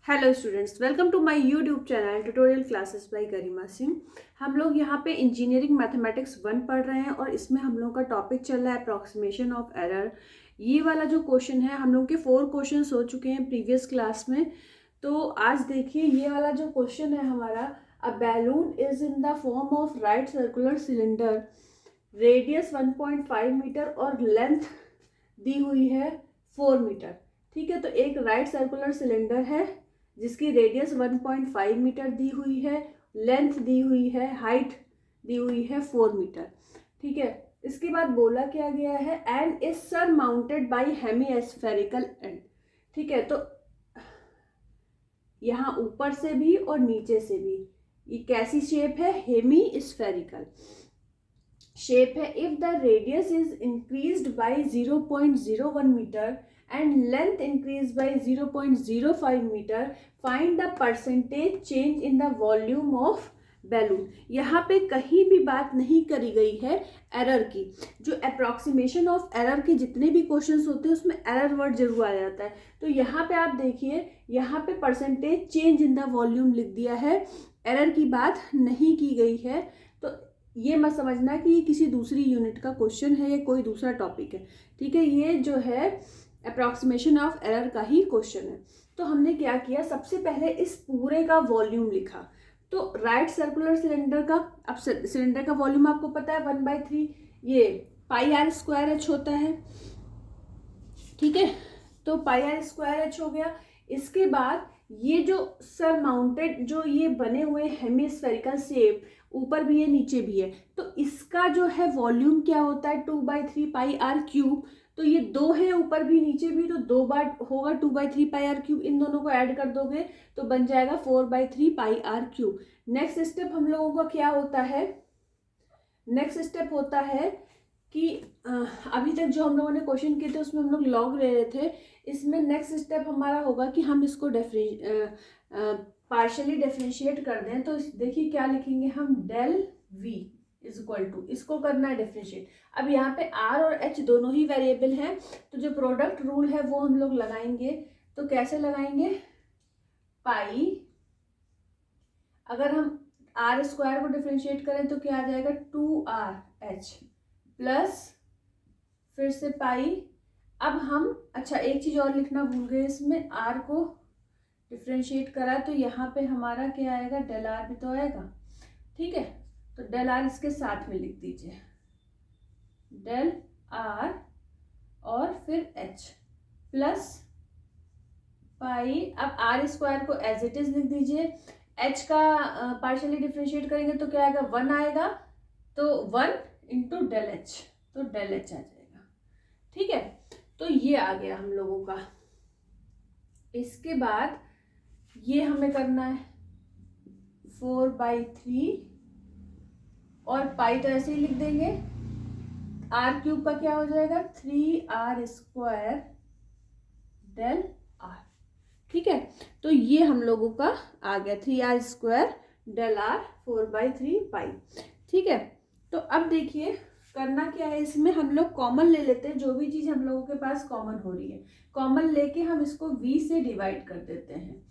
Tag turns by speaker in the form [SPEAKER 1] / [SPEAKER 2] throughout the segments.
[SPEAKER 1] Hello students, welcome to my YouTube channel tutorial classes by Garima Singh. हम लोग यहाँ पे इंजीनियरिंग मैथमेटिक्स 1 पढ़ रहे हैं और इसमें हम लोग का टॉपिक चल रहा है अप्रॉक्सीमेशन ऑफ एरर। ये वाला जो क्वेश्चन है, हम लोग के 4 क्वेश्चंस हो चुके हैं प्रीवियस क्लास में। तो आज देखिए ये वाला जो क्वेश्चन है हमारा, a balloon is in the form of right circular cylinder, radius 1.5 metre और लेंथ दी हुई है 4 मीटर। ठीक है, तो एक राइट सर्कुलर सिलेंडर है जिसकी रेडियस 1.5 मीटर दी हुई है, लेंथ दी हुई है, हाइट दी हुई है 4 मीटर। ठीक है, इसके बाद बोला क्या गया है, and is surmounted by hemispherical end. ठीक है, तो यहाँ ऊपर से भी और नीचे से भी ये कैसी शेप है, हेमी स्फेरिकल शेप है। If the radius is increased by 0.01 metre and length increased by 0.05 meter, find the percentage change in the volume of balloon. यहाँ पे कहीं भी बात नहीं करी गई है एरर की। जो अप्रॉक्सीमेशन ऑफ एरर के जितने भी क्वेश्चंस होते हैं उसमें एरर वर्ड जरूर आ जाता है। तो यहाँ पे आप देखिए, यहाँ पे percentage change in the volume लिख दिया है, एरर की बात नहीं की गई है। तो ये मत समझना कि ये किसी दूसरी यूनिट का क्वेश्चन है या कोई दूसरा टॉपिक है। ठीक है, ये जो है अप्रॉक्सीमेशन ऑफ एरर का ही क्वेश्चन है। तो हमने क्या किया, सबसे पहले इस पूरे का वॉल्यूम लिखा। तो राइट सर्कुलर सिलेंडर का, अब सिलेंडर का वॉल्यूम आपको पता है 1/3, ये पाई आर स्क्वायर एच होता है। ठीक है, तो पाई आर स्क्वायर एच हो गया। इसके बाद ये जो सरमाउंटेड जो ये बने हुए हेमिस्फेरिकल शेप, ऊपर भी है नीचे भी है, तो इसका जो है वॉल्यूम क्या होता है 2/3 पाई आर क्यूब। तो ये दो है ऊपर भी नीचे भी, तो 2 बार होगा 2/3 पाई आर क्यूब। इन दोनों को ऐड कर दोगे तो बन जाएगा 4/3 पाई आर क्यूब। नेक्स्ट स्टेप हम लोगों का क्या होता है, नेक्स्ट स्टेप होता है कि अभी तक जो हम लोगों ने क्वेश्चन किए थे उसमें हम लोग लॉग ले रहे थे। इसमें नेक्स्ट स्टेप हमारा होगा कि हम इसको पार्शियली डिफरेंशिएट कर दें। तो देखिए क्या लिखेंगे हम, del V is equal to, इसको करना है डिफरेंशिएट। अब यहाँ पे आर और एच दोनों ही वेरिएबल हैं, तो जो प्रोडक्ट रूल है वो हम लोग लगाएंगे। तो कैसे लगाएंगे, पाई, अगर हम आर स्क्वायर को डिफरेंशिएट करें तो क्या आ जाएगा 2r(h) प्लस फिर से पाई। अब हम, अच्छा एक चीज और लिखना भूल गए, इसमें आर को डिफरेंशिएट करा तो यहाँ पे हमारा क्या आएगा, डेल आर भी तो आएगा। ठीक है, तो डेल आर इसके साथ में लिख दीजिए, डेल आर और फिर एच प्लस पाई। अब आर स्क्वायर को एज इट इज लिख दीजिए, एच का पार्शियली डिफरेंशिएट करेंगे तो क्या आएगा, 1 आएगा, तो 1 इंटू डेल एच, तो डेल एच आ जाएगा। ठीक है, तो ये आ गया हम लोगों का। इसके बाद ये हमें करना है 4/3 और पाई तो ऐसे ही लिख देंगे। आर क्यूब का क्या हो जाएगा, 3r² डेल आर। ठीक है, तो ये हम लोगों का आ गया 3r² डेल आर 4/3 पाई। ठीक है, तो अब देखिए करना क्या है, इसमें हम लोग कॉमन ले लेते हैं। जो भी चीज हम लोगों के पास कॉमन हो रही है, कॉमन लेके हम इसको v से डिवाइड कर देते हैं।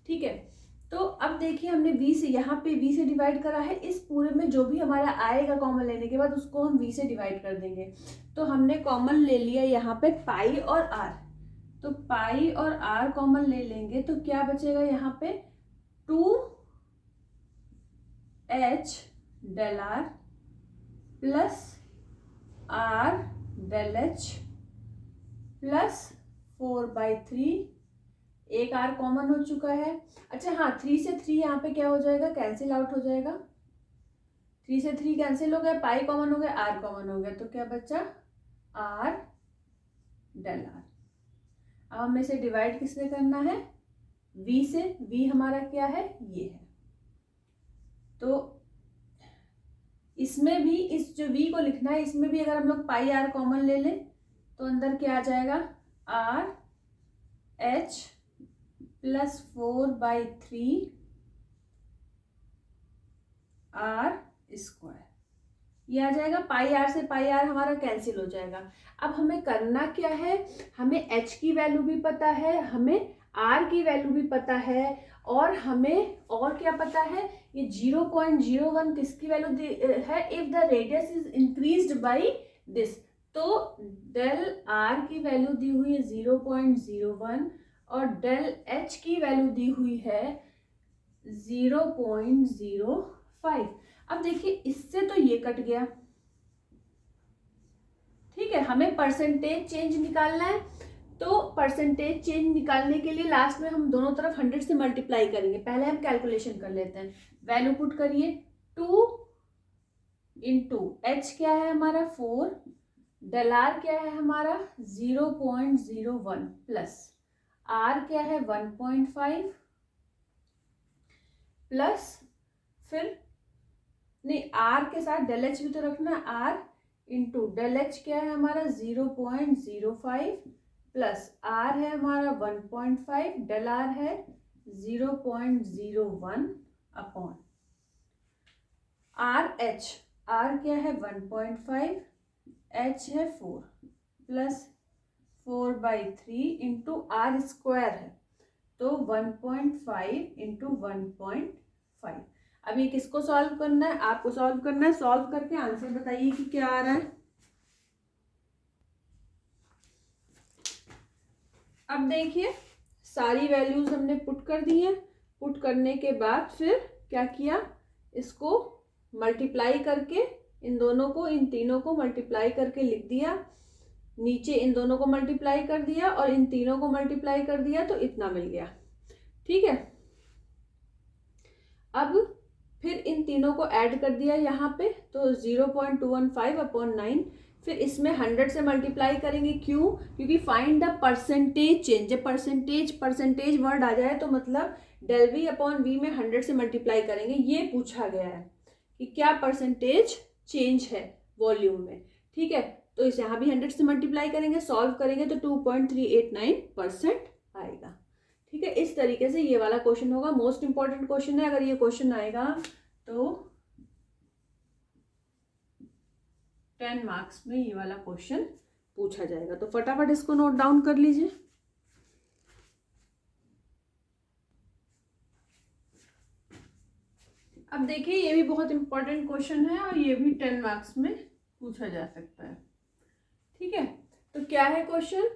[SPEAKER 1] ठीक है, तो अब देखिए हमने v से, यहाँ पे v से डिवाइड करा है। इस पूरे में जो भी हमारा आएगा कॉमन लेने के बाद उसको हम v से डिवाइड कर देंगे। तो हमने कॉमन ले लिया यहाँ पे पाई और r, तो पाई और r कॉमन ले लेंगे तो क्या बचेगा यहाँ पे 2h del R plus r del H plus 4/3, एक r कॉमन हो चुका है। अच्छा हाँ, 3 से 3 यहाँ पे क्या हो जाएगा, कैंसिल आउट हो जाएगा। 3 से 3 कैंसिल हो गया, पाई कॉमन हो गया, r कॉमन हो गया, तो क्या बचा r डेल आर। अब हमें इसे डिवाइड किससे करना है, v से। v हमारा क्या है, ये है। तो इसमें भी इस जो v को लिखना है, इसमें भी अगर हम लोग पाई r कॉमन ले लें तो अंदर क्या आ जाएगा, r h plus 4/3 r square, ये आ जाएगा। पाई आर से पाई आर हमारा कैंसिल हो जाएगा। अब हमें करना क्या है, हमें h की वैल्यू भी पता है, हमें आर की वैल्यू भी पता है और हमें और क्या पता है, ये 0.01 किसकी वैल्यू है, if the radius is increased by this. तो डेल आर की वैल्यू दी हुई है 0.01 और डेल एच की वैल्यू दी हुई है 0.05। अब देखिए इससे तो ये कट गया, ठीक है, हमें परसेंटेज चेंज निकालना है। तो परसेंटेज चेंज निकालने के लिए लास्ट में हम दोनों तरफ 100 से मल्टीप्लाई करेंगे। पहले हम कैलकुलेशन कर लेते हैं, वैल्यू पुट करिए 2 इंटू एच क्या है हमारा 4, डेल आर क्या है हमारा 0.01 प्लस आर क्या है 1.5 प्लस फिर नहीं आर के साथ डेल एच भी तो रखना, आर इंटू डेल एच क्या है हमारा 0.05 प्लस आर है हमारा 1.5, डेल आर है 0.01 अपॉन आर एच, आर क्या है 1.5, एच है 4 प्लस 4/3 इंटू आर स्क्वायर है तो 1.5 इंटू 1.5। अब ये किसको सॉल्व करना है, आपको सॉल्व करना है। सॉल्व करके आंसर बताइए कि क्या आ रहा है। अब देखिए सारी वैल्यूज हमने पुट कर दी हैं। पुट करने के बाद फिर क्या किया, इसको मल्टीप्लाई करके इन दोनों को, इन तीनों को मल्टीप्लाई करके लिख दिया, नीचे इन दोनों को मल्टीप्लाई कर दिया और इन तीनों को मल्टीप्लाई कर दिया तो इतना मिल गया, ठीक है। अब फिर इन तीनों को ऐड कर दिया यहाँ पे तो 0.215 अपॉन 9, फिर इसमें 100 से मल्टीप्लाई करेंगे, क्यों, क्योंकि फाइंड द परसेंटेज चेंज। जब परसेंटेज वर्ड आ जाए तो मतलब डेल वी अपॉन वी में 100 से मल्टीप्लाई करेंगे। ये पूछा गया है कि क्या परसेंटेज चेंज है वॉल्यूम में, ठीक है। तो इस यहाँ भी 100 से मल्टीप्लाई करेंगे, सॉल्व करेंगे तो 2.389% आएगा, ठीक है। इस तरीके से ये वाला क्वेश्चन होगा, मोस्ट इंपॉर्टेंट क्वेश्चन है। अगर ये क्वेश्चन आएगा तो 10 मार्क्स में ये वाला क्वेश्चन पूछा जाएगा। तो फटाफट इसको नोट डाउन कर लीजिए। अब देखिए ये भी बहुत इंपॉर्टेंट क्वेश्चन है और ये भी 10 मार्क्स में पूछा जा सकता है, ठीक है। तो क्या है क्वेश्चन,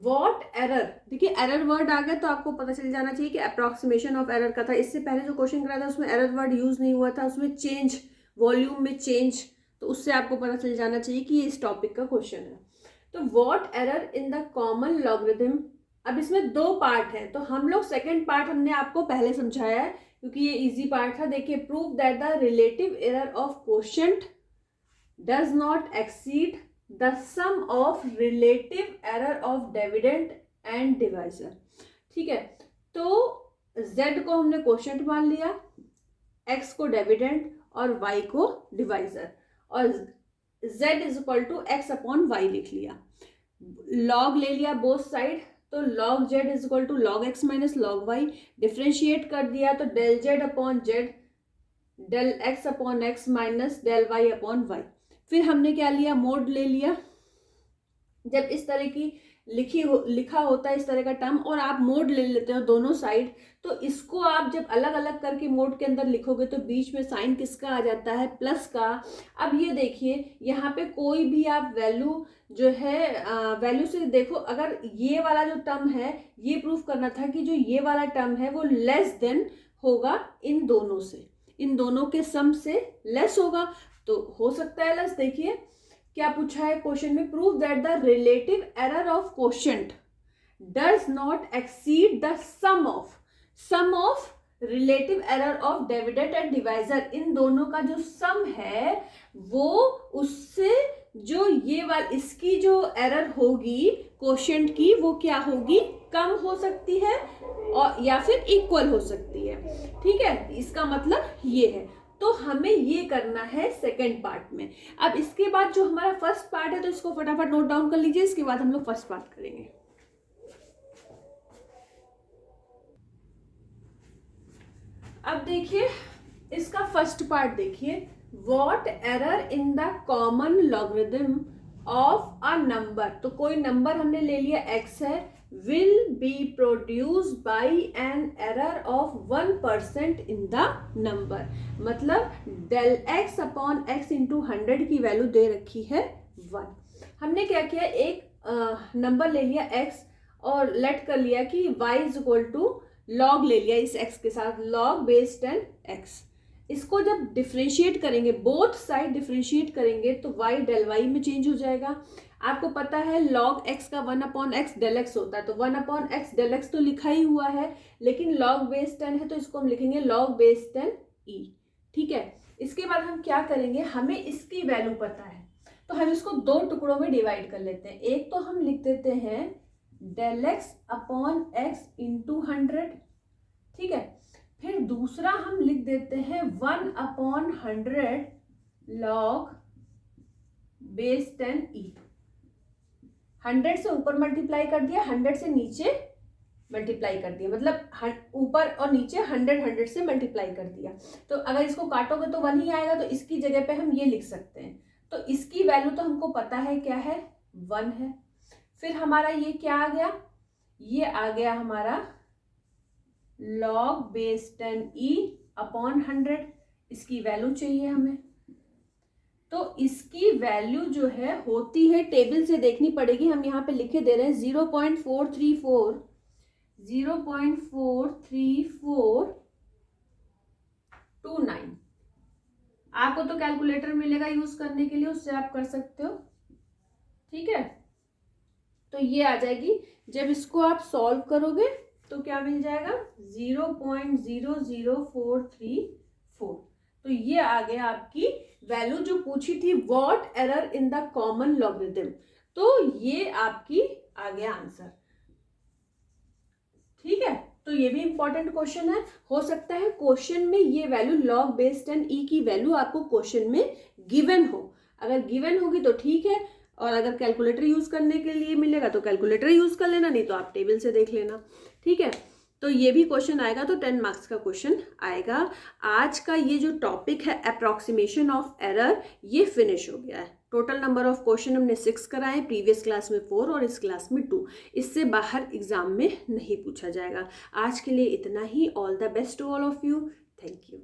[SPEAKER 1] वॉट एरर। देखिए एरर वर्ड आ गया तो आपको पता चल जाना चाहिए कि अप्रॉक्सीमेशन ऑफ एरर का था। इससे पहले जो क्वेश्चन कराया था उसमें एरर वर्ड यूज नहीं हुआ था, उसमें चेंज, वॉल्यूम में चेंज, तो उससे आपको पता चल जाना चाहिए कि ये इस टॉपिक का क्वेश्चन है। तो what error in the common logarithm. अब इसमें 2 पार्ट है तो हम लोग सेकेंड पार्ट हमने आपको पहले समझाया है क्योंकि ये इजी पार्ट था। देखिए prove that the relative error of quotient does not exceed the sum of relative error of dividend and divisor, ठीक है। तो z को हमने क्वोशिएंट मान लिया, x को डिविडेंड और y को डिवाइजर, और z is equal to x upon y लिख लिया। लॉग ले लिया बोथ साइड तो log z is equal to log x minus log y। Differentiate कर दिया तो del z upon z, del x upon x minus del y upon y। फिर हमने क्या लिया, मोड ले लिया। जब इस तरह की लिखा होता है इस तरह का टर्म और आप मोड ले लेते हो दोनों साइड, तो इसको आप जब अलग अलग करके मोड के अंदर लिखोगे तो बीच में साइन किसका आ जाता है, प्लस का। अब ये देखिए यहाँ पे कोई भी आप वैल्यू जो है वैल्यू से देखो, अगर ये वाला जो टर्म है ये प्रूफ करना था कि जो ये वाला टर्म है वो लेस देन होगा इन दोनों से, इन दोनों के सम से लेस होगा, तो हो सकता है लेस। देखिए क्या पूछा है क्वेश्चन में, prove that the relative error of quotient does not exceed the sum of relative error of dividend and divisor. इन दोनों का जो सम है वो उससे जो ये वाली इसकी जो एरर होगी क्वोशिएंट की वो क्या होगी, कम हो सकती है और या फिर इक्वल हो सकती है, ठीक है। इसका मतलब ये है। तो हमें ये करना है सेकंड पार्ट में। अब इसके बाद जो हमारा फर्स्ट पार्ट है तो इसको फटाफट नोट डाउन कर लीजिए, इसके बाद हम लोग फर्स्ट पार्ट करेंगे। अब देखिए इसका फर्स्ट पार्ट देखिए, what error in the common logarithm of a number. तो कोई नंबर हमने ले लिया x है, will be produced by an error of 1% in the number। मतलब del x upon x into 100 की वैल्यू दे रखी है 1। हमने क्या किया, एक नंबर ले लिया x और लेट कर लिया कि y is equal to log ले लिया इस x के साथ, log बेस 10x। इसको जब डिफ्रेंशिएट करेंगे, बोथ साइड डिफ्रेंशिएट करेंगे तो y del y में चेंज हो जाएगा। आपको पता है log x का 1/x del x होता है, तो 1/x del x तो लिखा ही हुआ है, लेकिन log बेस 10 है तो इसको हम लिखेंगे log बेस 10e। ठीक है, इसके बाद हम क्या करेंगे, हमें इसकी वैल्यू पता है तो हम इसको दो टुकड़ों में डिवाइड कर लेते हैं। एक तो हम लिख देते हैं del x upon x into 100। ठीक है, फिर दूसरा हम लिख देते हैं 1/100 log बेस 10e। 100 से ऊपर मल्टीप्लाई कर दिया, 100 से नीचे मल्टीप्लाई कर दिया, मतलब ऊपर और नीचे 100 से मल्टीप्लाई कर दिया। तो अगर इसको काटोगे तो 1 ही आएगा, तो इसकी जगह पे हम ये लिख सकते हैं। तो इसकी वैल्यू तो हमको पता है क्या है, 1 है। फिर हमारा ये क्या आ गया, ये आ गया हमारा log बेस 10e अपॉन 100। इसकी वैल्यू चाहिए हमें, तो इसकी वैल्यू जो है होती है, टेबल से देखनी पड़ेगी, हम यहाँ पे लिखे दे रहे हैं 0.43429। आपको तो कैलकुलेटर मिलेगा यूज करने के लिए, उससे आप कर सकते हो। ठीक है, तो ये आ जाएगी। जब इसको आप सॉल्व करोगे तो क्या मिल जाएगा, 0.00434। तो ये आ गया आपकी वैल्यू जो पूछी थी, what error in the common logarithm. तो ये आपकी आ गया आंसर। ठीक है, तो ये भी इंपॉर्टेंट क्वेश्चन है। हो सकता है क्वेश्चन में ये वैल्यू log बेस 10e की वैल्यू आपको क्वेश्चन में गिवन हो। अगर गिवन होगी तो ठीक है, और अगर कैलकुलेटर यूज करने के लिए मिलेगा तो कैलकुलेटर यूज कर लेना, नहीं तो आप टेबल से देख लेना। ठीक है, तो ये भी क्वेश्चन आएगा, तो 10 मार्क्स का क्वेश्चन आएगा। आज का ये जो टॉपिक है अप्रॉक्सीमेशन ऑफ एरर, ये फिनिश हो गया है। टोटल नंबर ऑफ क्वेश्चन हमने 6 कराए, प्रीवियस क्लास में 4 और इस क्लास में 2। इससे बाहर एग्जाम में नहीं पूछा जाएगा। आज के लिए इतना ही। All the best to all of you. Thank you.